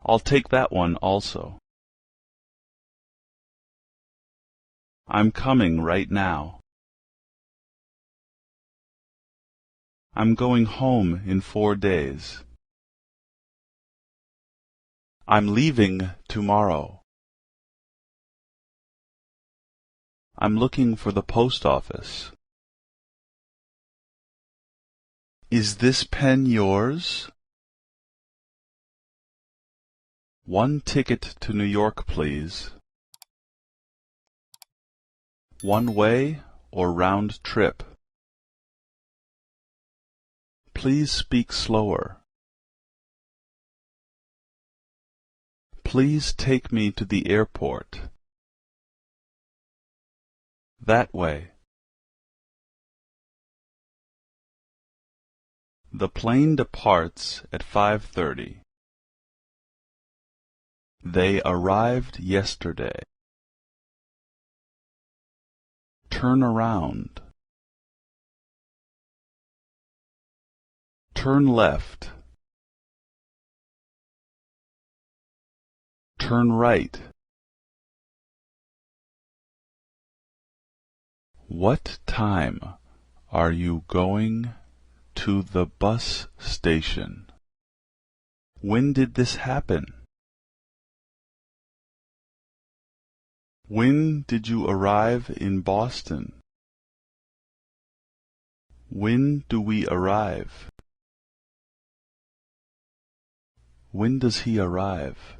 I'll take that one also. I'm coming right now. I'm going home in 4 days. I'm leaving tomorrow. I'm looking for the post office. Is this pen yours? One ticket to New York, please. One way or round trip? Please speak slower. Please take me to the airport. That way. The plane departs at 5:30. They arrived yesterday. Turn around. Turn left. Turn right. What time are you going to the bus station? When did this happen? When did you arrive in Boston? When do we arrive? When does he arrive?